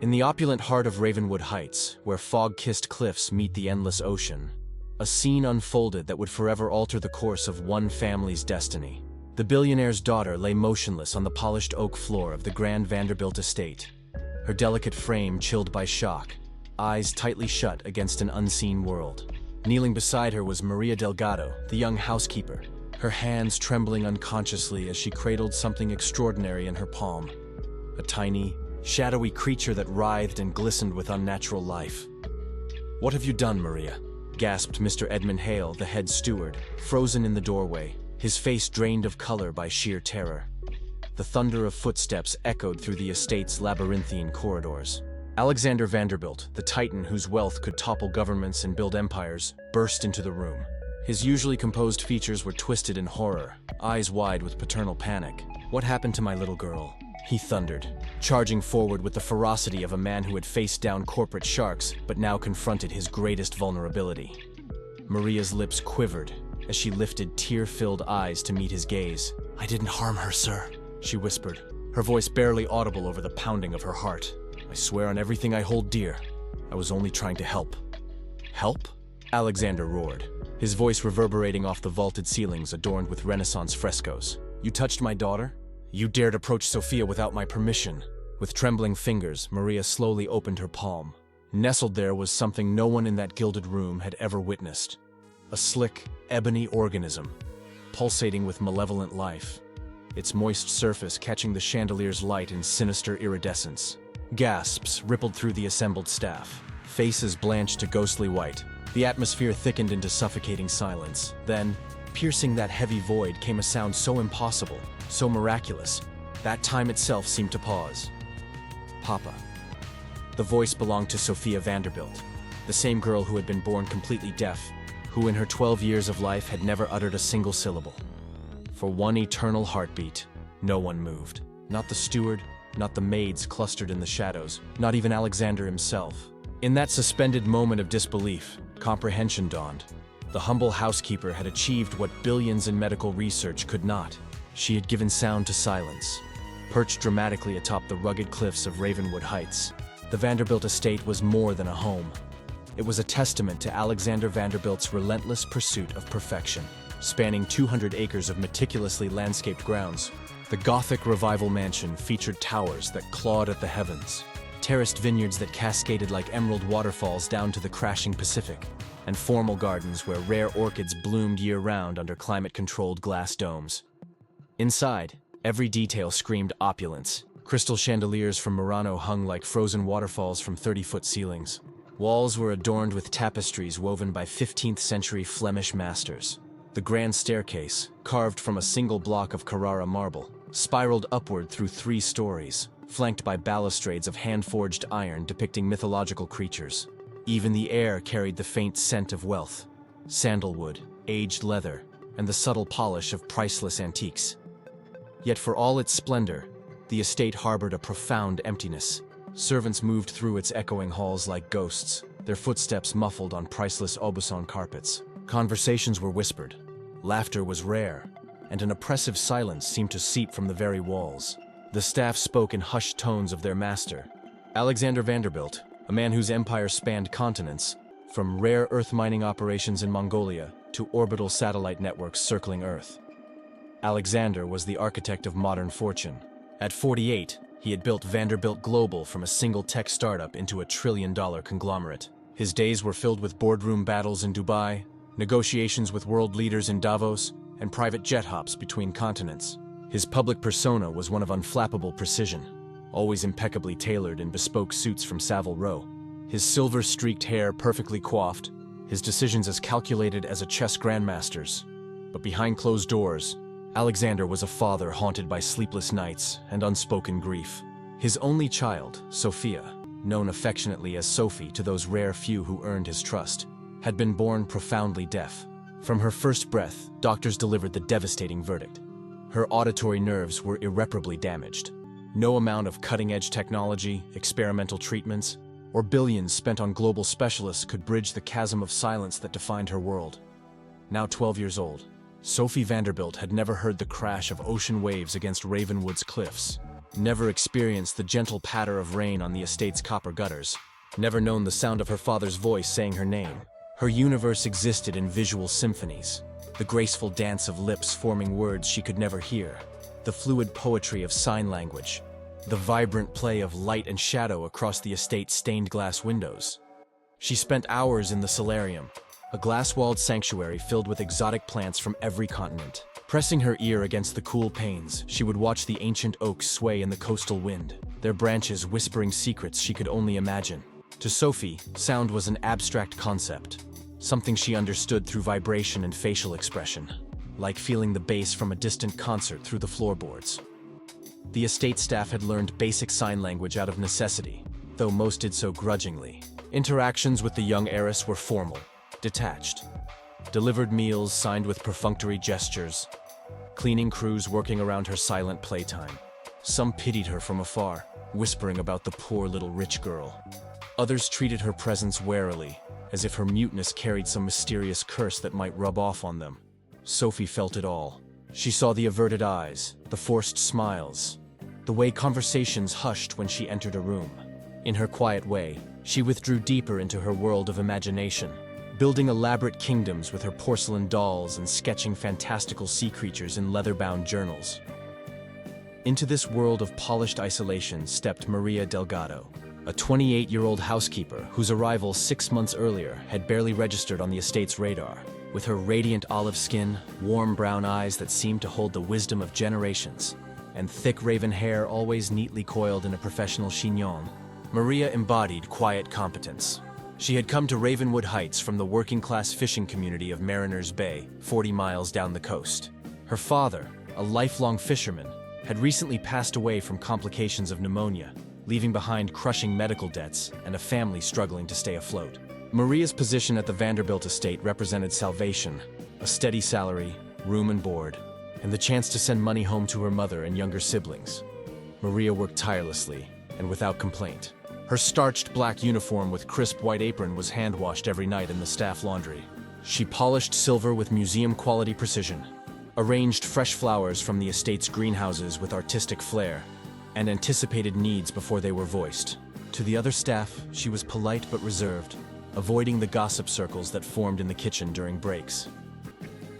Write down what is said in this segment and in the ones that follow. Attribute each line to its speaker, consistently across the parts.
Speaker 1: In the opulent heart of Ravenwood Heights, where fog-kissed cliffs meet the endless ocean, a scene unfolded that would forever alter the course of one family's destiny. The billionaire's daughter lay motionless on the polished oak floor of the grand Vanderbilt estate, her delicate frame chilled by shock, eyes tightly shut against an unseen world. Kneeling beside her was Maria Delgado, the young housekeeper, her hands trembling unconsciously as she cradled something extraordinary in her palm. A tiny, shadowy creature that writhed and glistened with unnatural life. "What have you done, Maria?" gasped Mr. Edmund Hale, the head steward, frozen in the doorway, his face drained of color by sheer terror. The thunder of footsteps echoed through the estate's labyrinthine corridors. Alexander Vanderbilt, the titan whose wealth could topple governments and build empires, burst into the room. His usually composed features were twisted in horror, eyes wide with paternal panic. "What happened to my little girl?" he thundered, charging forward with the ferocity of a man who had faced down corporate sharks but now confronted his greatest vulnerability. Maria's lips quivered as she lifted tear-filled eyes to meet his gaze. "I didn't harm her, sir," she whispered, her voice barely audible over the pounding of her heart. "I swear on everything I hold dear, I was only trying to help." "Help?" Alexander roared, his voice reverberating off the vaulted ceilings adorned with Renaissance frescoes. "You touched my daughter? You dared approach Sophia without my permission." With trembling fingers, Maria slowly opened her palm. Nestled there was something no one in that gilded room had ever witnessed. A slick, ebony organism, pulsating with malevolent life, its moist surface catching the chandelier's light in sinister iridescence. Gasps rippled through the assembled staff. Faces blanched to ghostly white. The atmosphere thickened into suffocating silence. Then, piercing that heavy void, came a sound so impossible, so miraculous, that time itself seemed to pause. "Papa." The voice belonged to Sophia Vanderbilt, the same girl who had been born completely deaf, who in her 12 years of life had never uttered a single syllable. For one eternal heartbeat, no one moved. Not the steward, not the maids clustered in the shadows, not even Alexander himself. In that suspended moment of disbelief, comprehension dawned. The humble housekeeper had achieved what billions in medical research could not. She had given sound to silence. Perched dramatically atop the rugged cliffs of Ravenwood Heights, the Vanderbilt estate was more than a home. It was a testament to Alexander Vanderbilt's relentless pursuit of perfection. Spanning 200 acres of meticulously landscaped grounds, the Gothic Revival mansion featured towers that clawed at the heavens, terraced vineyards that cascaded like emerald waterfalls down to the crashing Pacific, and formal gardens where rare orchids bloomed year-round under climate-controlled glass domes. Inside, every detail screamed opulence. Crystal chandeliers from Murano hung like frozen waterfalls from 30-foot ceilings. Walls were adorned with tapestries woven by 15th-century Flemish masters. The grand staircase, carved from a single block of Carrara marble, spiraled upward through 3 stories, flanked by balustrades of hand-forged iron depicting mythological creatures. Even the air carried the faint scent of wealth, sandalwood, aged leather, and the subtle polish of priceless antiques. Yet for all its splendor, the estate harbored a profound emptiness. Servants moved through its echoing halls like ghosts, their footsteps muffled on priceless Aubusson carpets. Conversations were whispered, laughter was rare, and an oppressive silence seemed to seep from the very walls. The staff spoke in hushed tones of their master, Alexander Vanderbilt, a man whose empire spanned continents, from rare earth mining operations in Mongolia to orbital satellite networks circling Earth. Alexander was the architect of modern fortune. At 48, he had built Vanderbilt Global from a single tech startup into a trillion-dollar conglomerate. His days were filled with boardroom battles in Dubai, negotiations with world leaders in Davos, and private jet hops between continents. His public persona was one of unflappable precision, always impeccably tailored in bespoke suits from Savile Row. His silver-streaked hair perfectly coiffed, his decisions as calculated as a chess grandmaster's. But behind closed doors, Alexander was a father haunted by sleepless nights and unspoken grief. His only child, Sophia, known affectionately as Sophie to those rare few who earned his trust, had been born profoundly deaf. From her first breath, doctors delivered the devastating verdict. Her auditory nerves were irreparably damaged. No amount of cutting-edge technology, experimental treatments, or billions spent on global specialists could bridge the chasm of silence that defined her world. Now 12 years old, Sophie Vanderbilt had never heard the crash of ocean waves against Ravenwood's cliffs. never experienced the gentle patter of rain on the estate's copper gutters, never known the sound of her father's voice saying her name. Her universe existed in visual symphonies, the graceful dance of lips forming words she could never hear, the fluid poetry of sign language, the vibrant play of light and shadow across the estate's stained glass windows. She spent hours in the solarium, a glass-walled sanctuary filled with exotic plants from every continent. Pressing her ear against the cool panes, she would watch the ancient oaks sway in the coastal wind, their branches whispering secrets she could only imagine. To Sophie, sound was an abstract concept, something she understood through vibration and facial expression, like feeling the bass from a distant concert through the floorboards. The estate staff had learned basic sign language out of necessity, though most did so grudgingly. Interactions with the young heiress were formal, detached. Delivered meals signed with perfunctory gestures. Cleaning crews working around her silent playtime. Some pitied her from afar, whispering about the poor little rich girl. Others treated her presence warily, as if her muteness carried some mysterious curse that might rub off on them. Sophie felt it all. She saw the averted eyes, the forced smiles, the way conversations hushed when she entered a room. In her quiet way, she withdrew deeper into her world of imagination, building elaborate kingdoms with her porcelain dolls and sketching fantastical sea creatures in leather-bound journals. Into this world of polished isolation stepped Maria Delgado, a 28-year-old housekeeper whose arrival 6 months earlier had barely registered on the estate's radar. With her radiant olive skin, warm brown eyes that seemed to hold the wisdom of generations, and thick raven hair always neatly coiled in a professional chignon, Maria embodied quiet competence. She had come to Ravenwood Heights from the working-class fishing community of Mariner's Bay, 40 miles down the coast. Her father, a lifelong fisherman, had recently passed away from complications of pneumonia, leaving behind crushing medical debts and a family struggling to stay afloat. Maria's position at the Vanderbilt estate represented salvation, a steady salary, room and board, and the chance to send money home to her mother and younger siblings. Maria worked tirelessly and without complaint. Her starched black uniform with crisp white apron was hand-washed every night in the staff laundry. She polished silver with museum-quality precision, arranged fresh flowers from the estate's greenhouses with artistic flair, and anticipated needs before they were voiced. To the other staff, she was polite but reserved, avoiding the gossip circles that formed in the kitchen during breaks.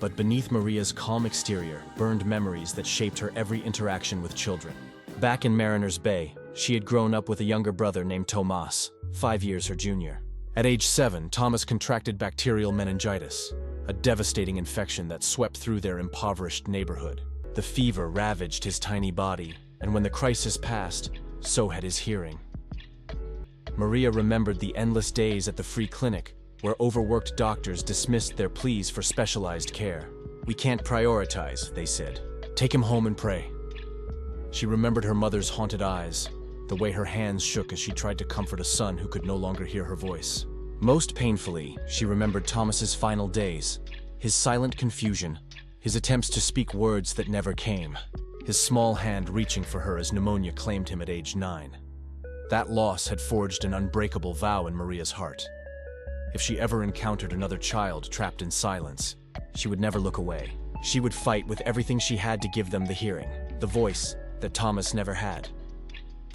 Speaker 1: But beneath Maria's calm exterior burned memories that shaped her every interaction with children. Back in Mariner's Bay, she had grown up with a younger brother named Tomas, 5 years her junior. At age 7, Thomas contracted bacterial meningitis, a devastating infection that swept through their impoverished neighborhood. The fever ravaged his tiny body, and when the crisis passed, so had his hearing. Maria remembered the endless days at the free clinic, where overworked doctors dismissed their pleas for specialized care. "We can't prioritize," they said. "Take him home and pray." She remembered her mother's haunted eyes, the way her hands shook as she tried to comfort a son who could no longer hear her voice. Most painfully, she remembered Thomas's final days, his silent confusion, his attempts to speak words that never came, his small hand reaching for her as pneumonia claimed him at age 9. That loss had forged an unbreakable vow in Maria's heart. If she ever encountered another child trapped in silence, she would never look away. She would fight with everything she had to give them the hearing, the voice that Thomas never had.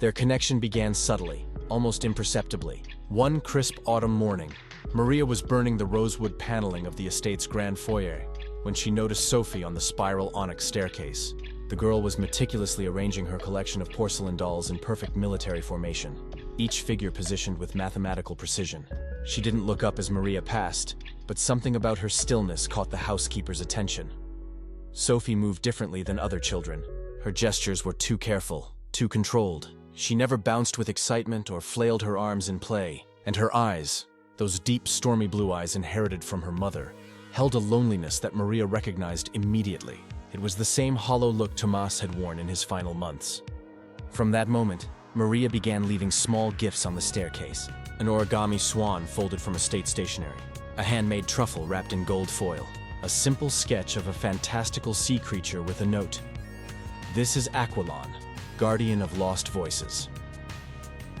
Speaker 1: Their connection began subtly, almost imperceptibly. One crisp autumn morning, Maria was burning the rosewood paneling of the estate's grand foyer when she noticed Sophie on the spiral onyx staircase. The girl was meticulously arranging her collection of porcelain dolls in perfect military formation, each figure positioned with mathematical precision. She didn't look up as Maria passed, but something about her stillness caught the housekeeper's attention. Sophie moved differently than other children. Her gestures were too careful, too controlled. She never bounced with excitement or flailed her arms in play, and her eyes, those deep, stormy blue eyes inherited from her mother, held a loneliness that Maria recognized immediately. It was the same hollow look Tomas had worn in his final months. From that moment, Maria began leaving small gifts on the staircase. An origami swan folded from estate stationery, a handmade truffle wrapped in gold foil, a simple sketch of a fantastical sea creature with a note. "This is Aquilon, guardian of lost voices."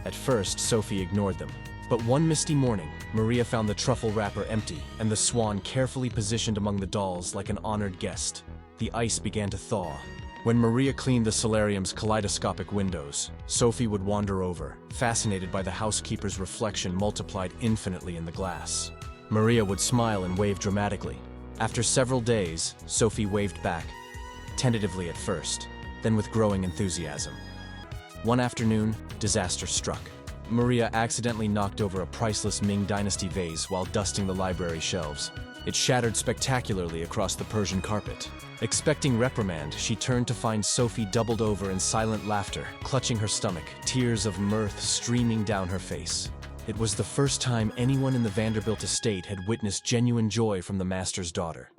Speaker 1: At first, Sophie ignored them, but one misty morning, Maria found the truffle wrapper empty and the swan carefully positioned among the dolls like an honored guest. The ice began to thaw. When Maria cleaned the solarium's kaleidoscopic windows, Sophie would wander over, fascinated by the housekeeper's reflection multiplied infinitely in the glass. Maria would smile and wave dramatically. After several days, Sophie waved back, tentatively at first, then with growing enthusiasm. One afternoon, disaster struck. Maria accidentally knocked over a priceless Ming Dynasty vase while dusting the library shelves. It shattered spectacularly across the Persian carpet. Expecting reprimand, she turned to find Sophie doubled over in silent laughter, clutching her stomach, tears of mirth streaming down her face. It was the first time anyone in the Vanderbilt estate had witnessed genuine joy from the master's daughter.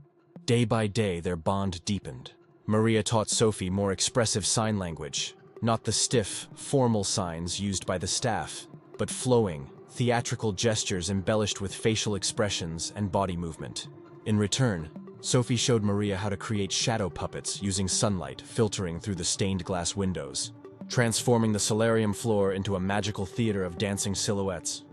Speaker 1: Day by day, their bond deepened. Maria taught Sophie more expressive sign language, not the stiff, formal signs used by the staff, but flowing, theatrical gestures embellished with facial expressions and body movement. In return, Sophie showed Maria how to create shadow puppets using sunlight filtering through the stained glass windows, transforming the solarium floor into a magical theater of dancing silhouettes.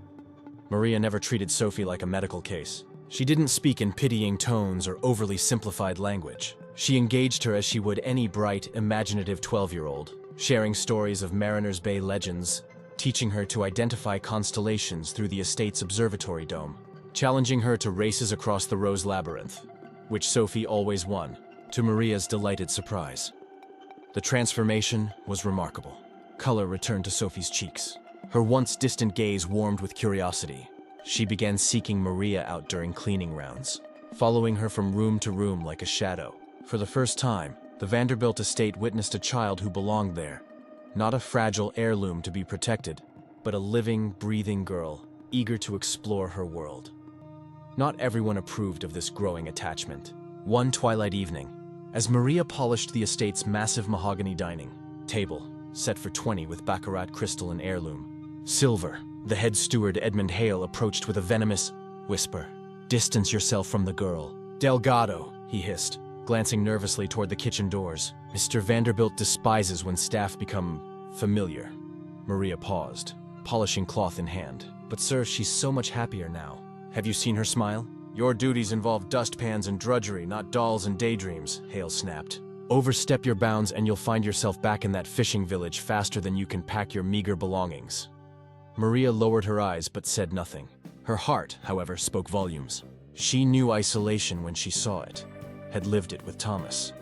Speaker 1: Maria never treated Sophie like a medical case. She didn't speak in pitying tones or overly simplified language. She engaged her as she would any bright, imaginative 12-year-old, sharing stories of Mariners Bay legends, teaching her to identify constellations through the estate's observatory dome, challenging her to races across the Rose Labyrinth, which Sophie always won, to Maria's delighted surprise. The transformation was remarkable. Color returned to Sophie's cheeks. Her once distant gaze warmed with curiosity. She began seeking Maria out during cleaning rounds, following her from room to room like a shadow. For the first time, the Vanderbilt estate witnessed a child who belonged there. Not a fragile heirloom to be protected, but a living, breathing girl, eager to explore her world. Not everyone approved of this growing attachment. One twilight evening, as Maria polished the estate's massive mahogany dining table, set for 20 with baccarat crystal and heirloom silver, the head steward Edmund Hale approached with a venomous whisper. "Distance yourself from the girl." "Delgado," he hissed, glancing nervously toward the kitchen doors. "Mr. Vanderbilt despises when staff become familiar." Maria paused, polishing cloth in hand. "But sir, she's so much happier now. Have you seen her smile?" "Your duties involve dustpans and drudgery, not dolls and daydreams," Hale snapped. "Overstep your bounds and you'll find yourself back in that fishing village faster than you can pack your meager belongings." Maria lowered her eyes but said nothing. Her heart, however, spoke volumes. She knew isolation when she saw it, had lived it with Thomas.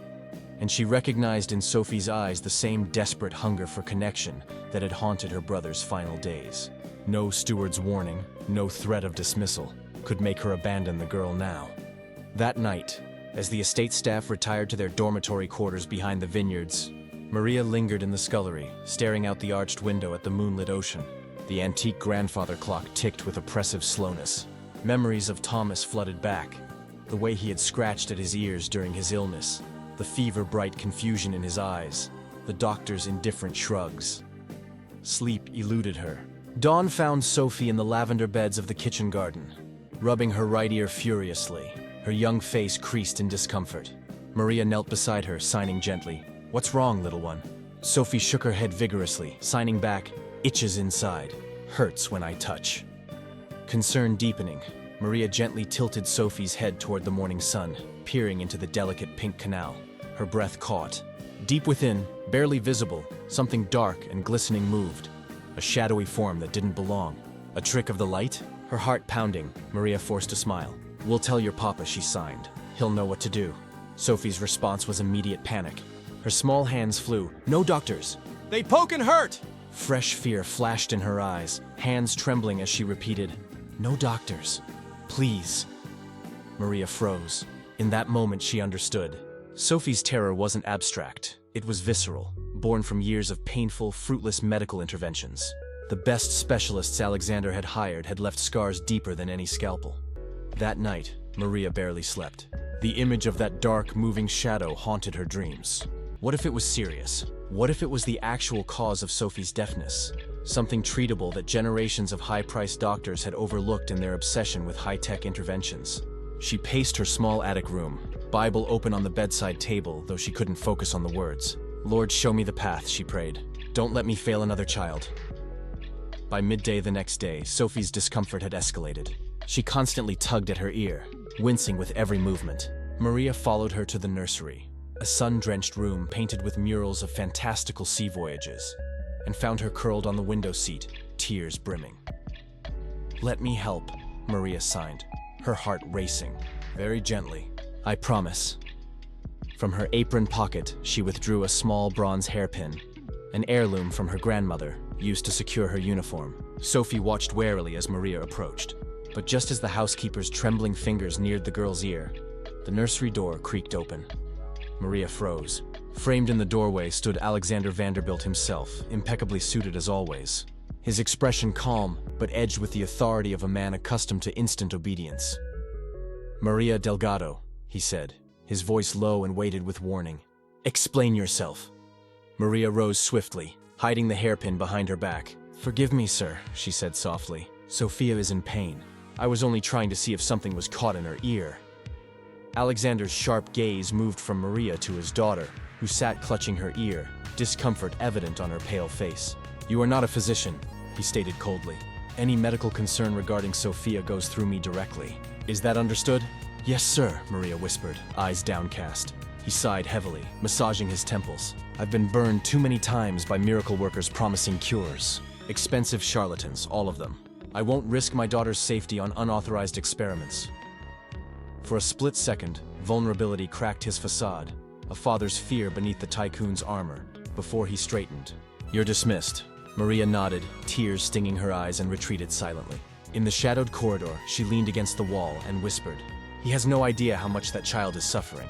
Speaker 1: And she recognized in Sophie's eyes the same desperate hunger for connection that had haunted her brother's final days. No steward's warning, no threat of dismissal, could make her abandon the girl now. That night, as the estate staff retired to their dormitory quarters behind the vineyards, Maria lingered in the scullery, staring out the arched window at the moonlit ocean. The antique grandfather clock ticked with oppressive slowness. Memories of Thomas flooded back. The way he had scratched at his ears during his illness, the fever-bright confusion in his eyes, the doctor's indifferent shrugs. Sleep eluded her. Dawn found Sophie in the lavender beds of the kitchen garden, rubbing her right ear furiously, her young face creased in discomfort. Maria knelt beside her, signing gently. "What's wrong, little one?" Sophie shook her head vigorously, signing back, "Itches inside. Hurts when I touch." Concern deepening, Maria gently tilted Sophie's head toward the morning sun, peering into the delicate pink canal. Her breath caught. Deep within, barely visible, something dark and glistening moved. A shadowy form that didn't belong. A trick of the light? Her heart pounding, Maria forced a smile. "We'll tell your papa," she signed. "He'll know what to do." Sophie's response was immediate panic. Her small hands flew. "No doctors! They poke and hurt!" Fresh fear flashed in her eyes, hands trembling as she repeated, "No doctors. Please." Maria froze. In that moment she understood. Sophie's terror wasn't abstract. It was visceral, born from years of painful, fruitless medical interventions. The best specialists Alexander had hired had left scars deeper than any scalpel. That night, Maria barely slept. The image of that dark, moving shadow haunted her dreams. What if it was serious? What if it was the actual cause of Sophie's deafness? Something treatable that generations of high-priced doctors had overlooked in their obsession with high-tech interventions. She paced her small attic room, Bible open on the bedside table, though she couldn't focus on the words. "Lord, show me the path," she prayed. "Don't let me fail another child." By midday the next day, Sophie's discomfort had escalated. She constantly tugged at her ear, wincing with every movement. Maria followed her to the nursery. a sun-drenched room painted with murals of fantastical sea voyages, and found her curled on the window seat, tears brimming. "Let me help," Maria signed, her heart racing. "Very gently, I promise." From her apron pocket, she withdrew a small bronze hairpin, an heirloom from her grandmother, used to secure her uniform. Sophie watched warily as Maria approached, but just as the housekeeper's trembling fingers neared the girl's ear, the nursery door creaked open. Maria froze. Framed in the doorway stood Alexander Vanderbilt himself, impeccably suited as always. His expression calm, but edged with the authority of a man accustomed to instant obedience. "Maria Delgado," he said, his voice low and weighted with warning. "Explain yourself." Maria rose swiftly, hiding the hairpin behind her back. "Forgive me, sir," she said softly. "Sophia is in pain. I was only trying to see if something was caught in her ear." Alexander's sharp gaze moved from Maria to his daughter, who sat clutching her ear, discomfort evident on her pale face. "You are not a physician," he stated coldly. "Any medical concern regarding Sophia goes through me directly. Is that understood?" "Yes, sir," Maria whispered, eyes downcast. He sighed heavily, massaging his temples. "I've been burned too many times by miracle workers promising cures. Expensive charlatans, all of them. I won't risk my daughter's safety on unauthorized experiments." For a split second, vulnerability cracked his facade, a father's fear beneath the tycoon's armor, before he straightened. "You're dismissed." Maria nodded, tears stinging her eyes, and retreated silently. In the shadowed corridor, she leaned against the wall and whispered, "He has no idea how much that child is suffering."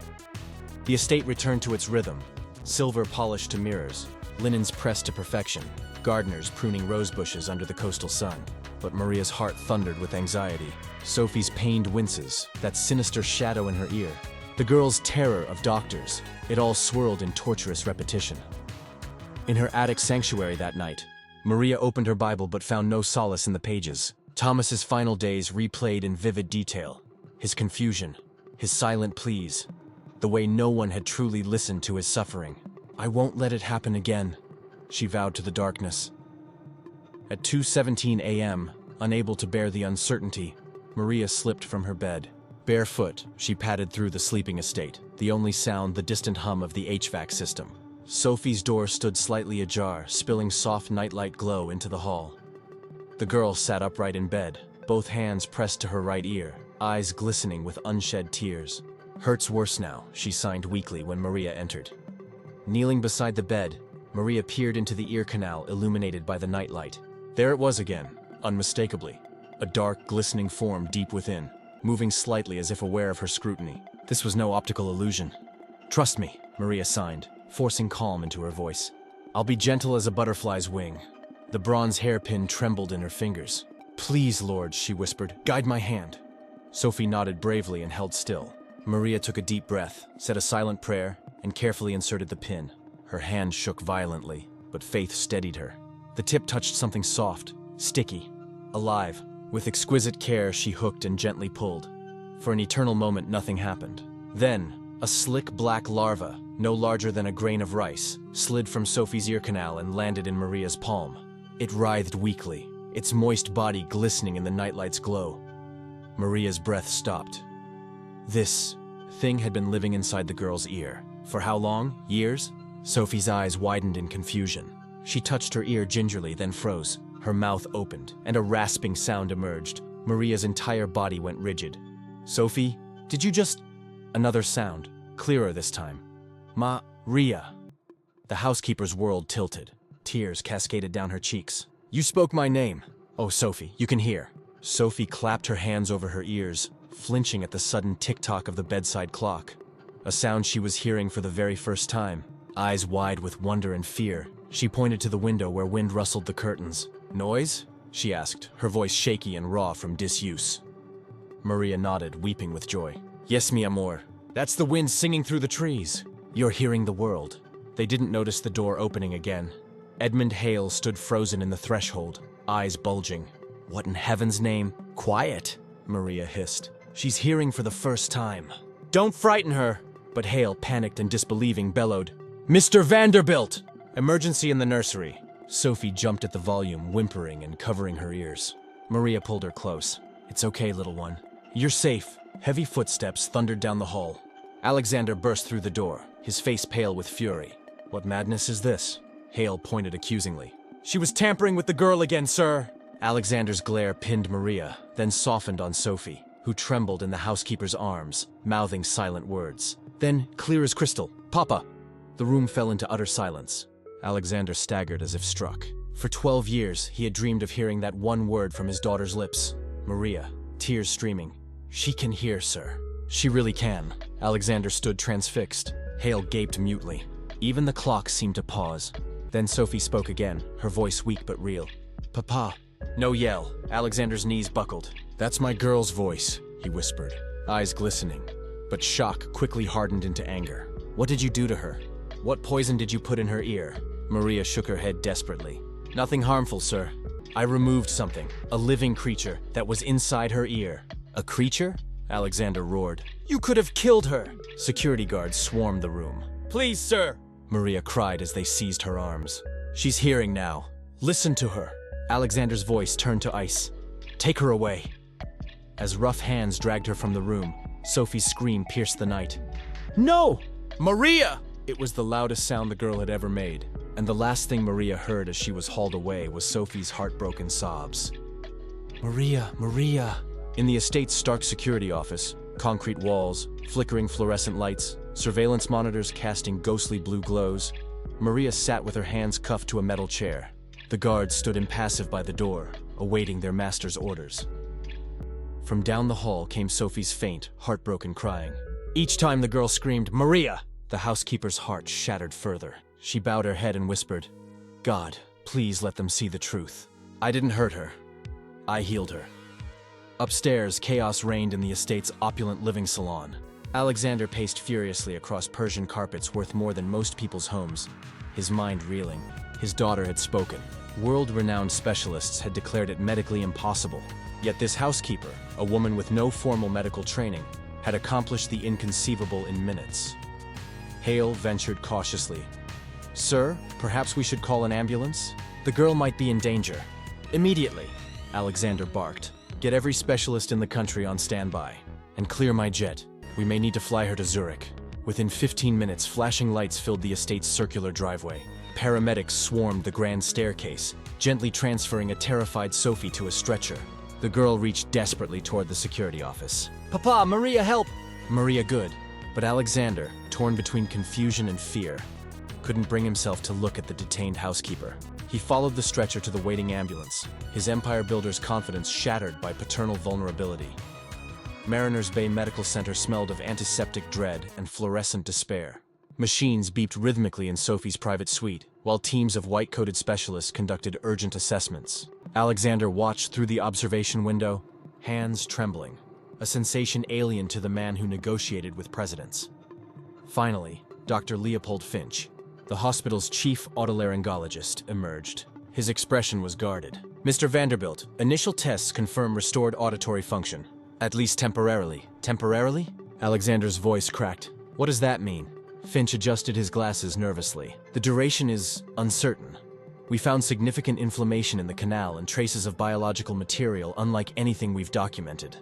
Speaker 1: The estate returned to its rhythm, silver polished to mirrors, linens pressed to perfection, gardeners pruning rose bushes under the coastal sun. But Maria's heart thundered with anxiety. Sophie's pained winces, that sinister shadow in her ear, the girl's terror of doctors, it all swirled in torturous repetition. In her attic sanctuary that night, Maria opened her Bible but found no solace in the pages. Thomas's final days replayed in vivid detail. His confusion, his silent pleas, the way no one had truly listened to his suffering. "I won't let it happen again," she vowed to the darkness. At 2:17 a.m., unable to bear the uncertainty, Maria slipped from her bed. Barefoot, she padded through the sleeping estate, the only sound the distant hum of the HVAC system. Sophie's door stood slightly ajar, spilling soft nightlight glow into the hall. The girl sat upright in bed, both hands pressed to her right ear, eyes glistening with unshed tears. "Hurts worse now," she signed weakly when Maria entered. Kneeling beside the bed, Maria peered into the ear canal illuminated by the nightlight. There it was again, unmistakably, a dark, glistening form deep within, moving slightly as if aware of her scrutiny. This was no optical illusion. "Trust me," Maria signed, forcing calm into her voice. "I'll be gentle as a butterfly's wing." The bronze hairpin trembled in her fingers. "Please, Lord," she whispered, "guide my hand." Sophie nodded bravely and held still. Maria took a deep breath, said a silent prayer, and carefully inserted the pin. Her hand shook violently, but faith steadied her. The tip touched something soft, sticky, alive. With exquisite care, she hooked and gently pulled. For an eternal moment, nothing happened. Then, a slick black larva, no larger than a grain of rice, slid from Sophie's ear canal and landed in Maria's palm. It writhed weakly, its moist body glistening in the nightlight's glow. Maria's breath stopped. This thing had been living inside the girl's ear. For how long? Years? Sophie's eyes widened in confusion. She touched her ear gingerly, then froze. Her mouth opened, and a rasping sound emerged. Maria's entire body went rigid. "Sophie, did you just—" Another sound, clearer this time. "Maria." The housekeeper's world tilted. Tears cascaded down her cheeks. "You spoke my name." "Oh, Sophie, you can hear." Sophie clapped her hands over her ears, flinching at the sudden tick-tock of the bedside clock. A sound she was hearing for the very first time. Eyes wide with wonder and fear, she pointed to the window where wind rustled the curtains. "Noise?" she asked, her voice shaky and raw from disuse. Maria nodded, weeping with joy. "Yes, mi amor. That's the wind singing through the trees. You're hearing the world." They didn't notice the door opening again. Edmund Hale stood frozen in the threshold, eyes bulging. "What in heaven's name?" "Quiet," Maria hissed. "She's hearing for the first time." "Don't frighten her!" But Hale, panicked and disbelieving, bellowed, "Mr. Vanderbilt!" "Emergency in the nursery." Sophie jumped at the volume, whimpering and covering her ears. Maria pulled her close. "It's okay, little one. You're safe." Heavy footsteps thundered down the hall. Alexander burst through the door, his face pale with fury. "What madness is this?" Hale pointed accusingly. "She was tampering with the girl again, sir!" Alexander's glare pinned Maria, then softened on Sophie, who trembled in the housekeeper's arms, mouthing silent words. Then, clear as crystal, "Papa!" The room fell into utter silence. Alexander staggered as if struck. For 12 years, he had dreamed of hearing that one word from his daughter's lips. Maria, tears streaming. "She can hear, sir. She really can." Alexander stood transfixed. Hale gaped mutely. Even the clock seemed to pause. Then Sophie spoke again, her voice weak but real. "Papa." No yell. Alexander's knees buckled. "That's my girl's voice," he whispered, eyes glistening. But shock quickly hardened into anger. "What did you do to her? What poison did you put in her ear?" Maria shook her head desperately. "Nothing harmful, sir. I removed something, a living creature, that was inside her ear." "A creature?" Alexander roared. "You could have killed her!" Security guards swarmed the room. "Please, sir!" Maria cried as they seized her arms. "She's hearing now. Listen to her." Alexander's voice turned to ice. "Take her away." As rough hands dragged her from the room, Sophie's scream pierced the night. "No! Maria!" It was the loudest sound the girl had ever made, and the last thing Maria heard as she was hauled away was Sophie's heartbroken sobs. "Maria, Maria." In the estate's stark security office, concrete walls, flickering fluorescent lights, surveillance monitors casting ghostly blue glows, Maria sat with her hands cuffed to a metal chair. The guards stood impassive by the door, awaiting their master's orders. From down the hall came Sophie's faint, heartbroken crying. Each time the girl screamed, "Maria!" the housekeeper's heart shattered further. She bowed her head and whispered, "God, please let them see the truth. I didn't hurt her. I healed her." Upstairs, chaos reigned in the estate's opulent living salon. Alexander paced furiously across Persian carpets worth more than most people's homes, his mind reeling. His daughter had spoken. World-renowned specialists had declared it medically impossible. Yet this housekeeper, a woman with no formal medical training, had accomplished the inconceivable in minutes. Hale ventured cautiously. "Sir, perhaps we should call an ambulance? The girl might be in danger." "Immediately," Alexander barked. "Get every specialist in the country on standby. And clear my jet. We may need to fly her to Zurich." Within 15 minutes, flashing lights filled the estate's circular driveway. Paramedics swarmed the grand staircase, gently transferring a terrified Sophie to a stretcher. The girl reached desperately toward the security office. "Papa, Maria, help!" Maria good, but Alexander, torn between confusion and fear, couldn't bring himself to look at the detained housekeeper. He followed the stretcher to the waiting ambulance, his empire builder's confidence shattered by paternal vulnerability. Mariners Bay Medical Center smelled of antiseptic dread and fluorescent despair. Machines beeped rhythmically in Sophie's private suite, while teams of white-coated specialists conducted urgent assessments. Alexander watched through the observation window, hands trembling, a sensation alien to the man who negotiated with presidents. Finally, Dr. Leopold Finch, the hospital's chief otolaryngologist, emerged. His expression was guarded. "Mr. Vanderbilt, initial tests confirm restored auditory function. At least temporarily." "Temporarily?" Alexander's voice cracked. "What does that mean?" Finch adjusted his glasses nervously. "The duration is uncertain. We found significant inflammation in the canal and traces of biological material unlike anything we've documented."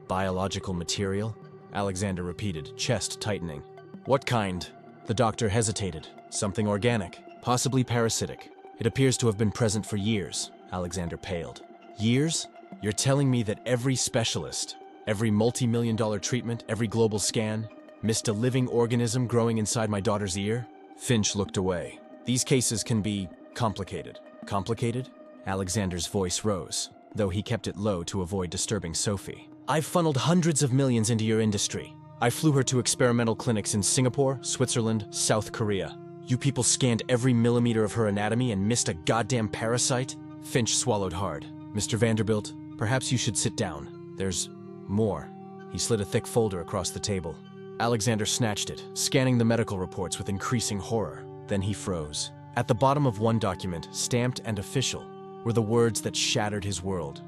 Speaker 1: "Biological material?" Alexander repeated, chest tightening. "What kind?" The doctor hesitated. "Something organic, possibly parasitic. It appears to have been present for years." Alexander paled. "Years? You're telling me that every specialist, every multi-million-dollar treatment, every global scan, missed a living organism growing inside my daughter's ear?" Finch looked away. "These cases can be complicated." "Complicated?" Alexander's voice rose, though he kept it low to avoid disturbing Sophie. "I've funneled hundreds of millions into your industry. I flew her to experimental clinics in Singapore, Switzerland, South Korea. You people scanned every millimeter of her anatomy and missed a goddamn parasite?" Finch swallowed hard. "Mr. Vanderbilt, perhaps you should sit down. There's more." He slid a thick folder across the table. Alexander snatched it, scanning the medical reports with increasing horror. Then he froze. At the bottom of one document, stamped and official, were the words that shattered his world.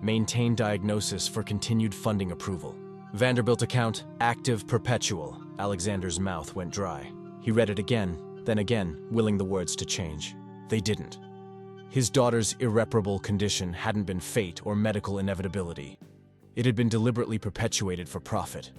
Speaker 1: "Maintain diagnosis for continued funding approval. Vanderbilt account, active perpetual." Alexander's mouth went dry. He read it again, then again, willing the words to change. They didn't. His daughter's irreparable condition hadn't been fate or medical inevitability. It had been deliberately perpetuated for profit.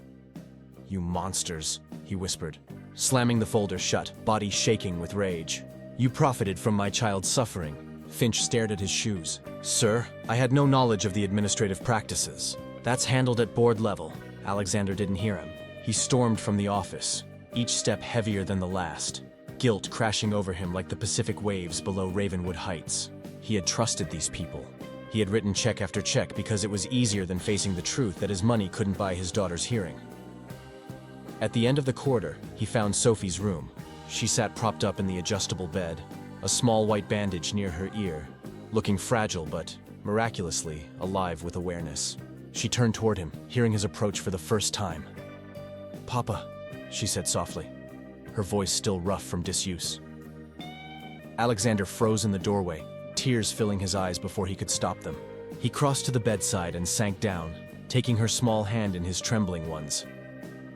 Speaker 1: "You monsters," he whispered, slamming the folder shut, body shaking with rage. "You profited from my child's suffering." Finch stared at his shoes. "Sir, I had no knowledge of the administrative practices. That's handled at board level." Alexander didn't hear him. He stormed from the office, each step heavier than the last, guilt crashing over him like the Pacific waves below Ravenwood Heights. He had trusted these people. He had written check after check because it was easier than facing the truth that his money couldn't buy his daughter's hearing. At the end of the corridor, he found Sophie's room. She sat propped up in the adjustable bed, a small white bandage near her ear, looking fragile but, miraculously, alive with awareness. She turned toward him, hearing his approach for the first time. "Papa," she said softly, her voice still rough from disuse. Alexander froze in the doorway, tears filling his eyes before he could stop them. He crossed to the bedside and sank down, taking her small hand in his trembling ones.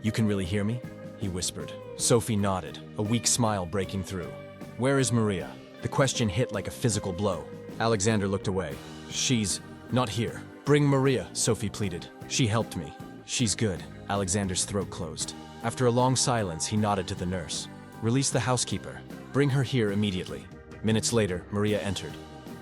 Speaker 1: "You can really hear me?" he whispered. Sophie nodded, a weak smile breaking through. "Where is Maria?" The question hit like a physical blow. Alexander looked away. "She's not here." "Bring Maria," Sophie pleaded. "She helped me." "She's good." Alexander's throat closed. After a long silence, he nodded to the nurse. "Release the housekeeper. Bring her here immediately." Minutes later, Maria entered.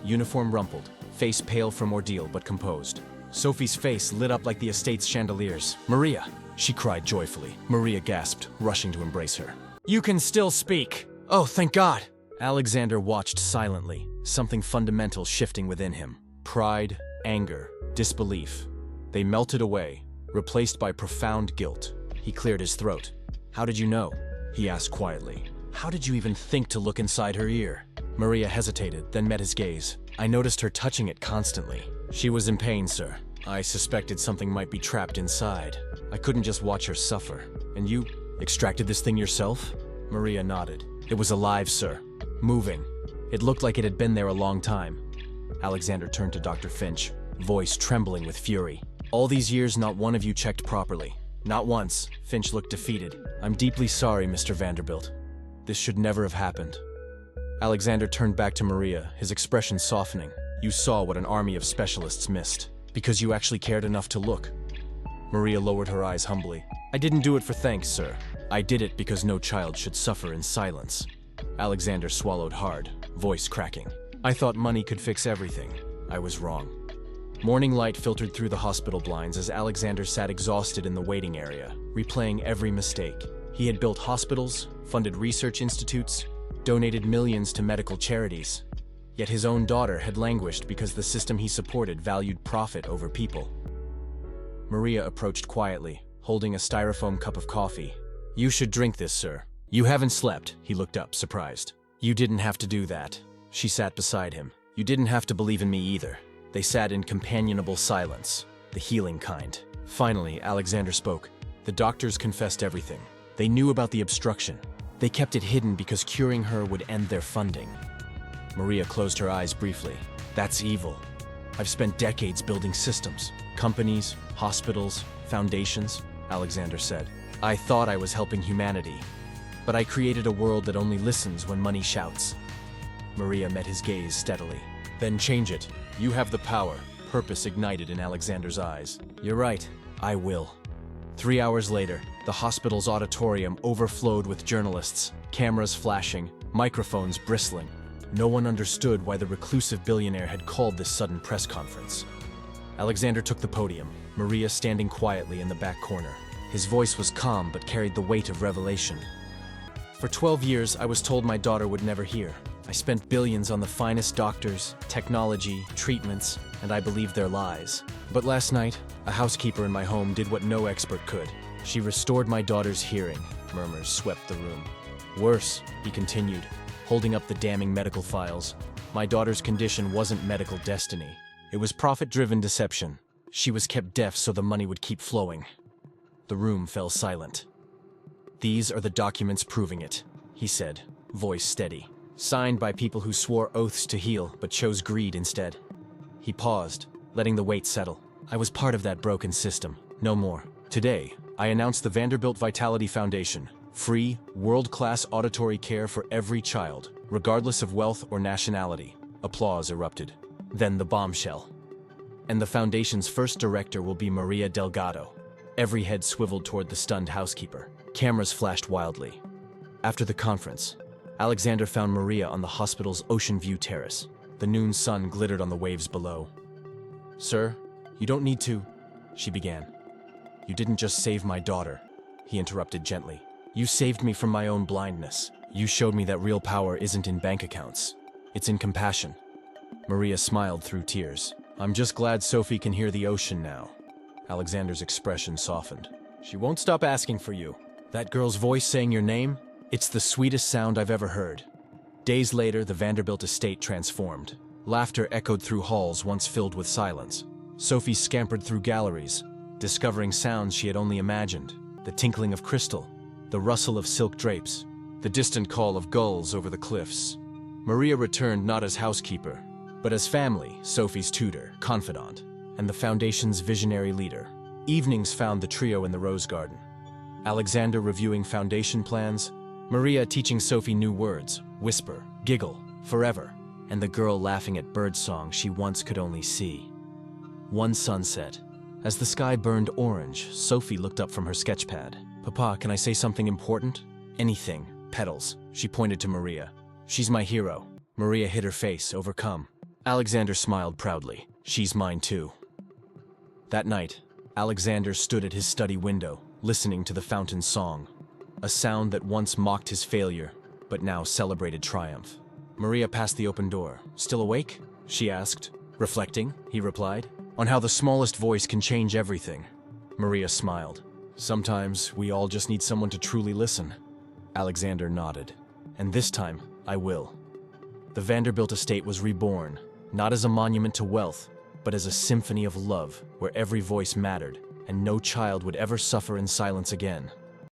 Speaker 1: Uniform rumpled, face pale from ordeal but composed. Sophie's face lit up like the estate's chandeliers. "Maria!" she cried joyfully. Maria gasped, rushing to embrace her. "You can still speak!" "Oh, thank God!" Alexander watched silently, something fundamental shifting within him. Pride, anger, disbelief. They melted away, replaced by profound guilt. He cleared his throat. "How did you know?" he asked quietly. "How did you even think to look inside her ear?" Maria hesitated, then met his gaze. "I noticed her touching it constantly." "She was in pain, sir. I suspected something might be trapped inside. I couldn't just watch her suffer." "And you extracted this thing yourself?" Maria nodded. "It was alive, sir. Moving. It looked like it had been there a long time." Alexander turned to Dr. Finch, voice trembling with fury. "All these years, not one of you checked properly." "Not once." Finch looked defeated. "I'm deeply sorry, Mr. Vanderbilt. This should never have happened." Alexander turned back to Maria, his expression softening. "You saw what an army of specialists missed, because you actually cared enough to look." Maria lowered her eyes humbly. "I didn't do it for thanks, sir. I did it because no child should suffer in silence." Alexander swallowed hard, voice cracking. "I thought money could fix everything. I was wrong." Morning light filtered through the hospital blinds as Alexander sat exhausted in the waiting area, replaying every mistake. He had built hospitals, funded research institutes, donated millions to medical charities. Yet his own daughter had languished because the system he supported valued profit over people. Maria approached quietly, holding a styrofoam cup of coffee. "You should drink this, sir." "You haven't slept." He looked up, surprised. "You didn't have to do that." She sat beside him. "You didn't have to believe in me either." They sat in companionable silence, the healing kind. Finally, Alexander spoke. "The doctors confessed everything. They knew about the obstruction. They kept it hidden because curing her would end their funding." Maria closed her eyes briefly. "That's evil. I've spent decades building systems, companies, hospitals, foundations," Alexander said. "I thought I was helping humanity, but I created a world that only listens when money shouts." Maria met his gaze steadily. "Then change it. You have the power." Purpose ignited in Alexander's eyes. "You're right. I will." 3 hours later, the hospital's auditorium overflowed with journalists, cameras flashing, microphones bristling. No one understood why the reclusive billionaire had called this sudden press conference. Alexander took the podium, Maria standing quietly in the back corner. His voice was calm but carried the weight of revelation. "For 12 years, I was told my daughter would never hear. I spent billions on the finest doctors, technology, treatments, and I believed their lies. But last night, a housekeeper in my home did what no expert could. She restored my daughter's hearing." Murmurs swept the room. "Worse," he continued, holding up the damning medical files. "My daughter's condition wasn't medical destiny. It was profit-driven deception. She was kept deaf so the money would keep flowing." The room fell silent. "These are the documents proving it," he said, voice steady. "Signed by people who swore oaths to heal but chose greed instead." He paused, letting the weight settle. "I was part of that broken system, no more. Today, I announce the Vanderbilt Vitality Foundation. Free, world-class auditory care for every child, regardless of wealth or nationality." Applause erupted. Then the bombshell. "And the foundation's first director will be Maria Delgado." Every head swiveled toward the stunned housekeeper. Cameras flashed wildly. After the conference, Alexander found Maria on the hospital's ocean view terrace. The noon sun glittered on the waves below. "Sir, you don't need to," she began. "You didn't just save my daughter," he interrupted gently. "You saved me from my own blindness. You showed me that real power isn't in bank accounts. It's in compassion." Maria smiled through tears. "I'm just glad Sophie can hear the ocean now." Alexander's expression softened. "She won't stop asking for you. That girl's voice saying your name? It's the sweetest sound I've ever heard." Days later, the Vanderbilt estate transformed. Laughter echoed through halls once filled with silence. Sophie scampered through galleries, discovering sounds she had only imagined. The tinkling of crystal, the rustle of silk drapes, the distant call of gulls over the cliffs. Maria returned not as housekeeper, but as family, Sophie's tutor, confidant, and the foundation's visionary leader. Evenings found the trio in the rose garden. Alexander reviewing foundation plans, Maria teaching Sophie new words, whisper, giggle, forever, and the girl laughing at birdsong she once could only see. One sunset, as the sky burned orange, Sophie looked up from her sketchpad. "Papa, can I say something important?" "Anything. Petals." She pointed to Maria. "She's my hero." Maria hid her face, overcome. Alexander smiled proudly. "She's mine too." That night, Alexander stood at his study window, listening to the fountain's song. A sound that once mocked his failure, but now celebrated triumph. Maria passed the open door. "Still awake?" she asked. "Reflecting," he replied, "on how the smallest voice can change everything." Maria smiled. "Sometimes we all just need someone to truly listen." Alexander nodded. "And this time, I will." The Vanderbilt estate was reborn, not as a monument to wealth, but as a symphony of love where every voice mattered and no child would ever suffer in silence again.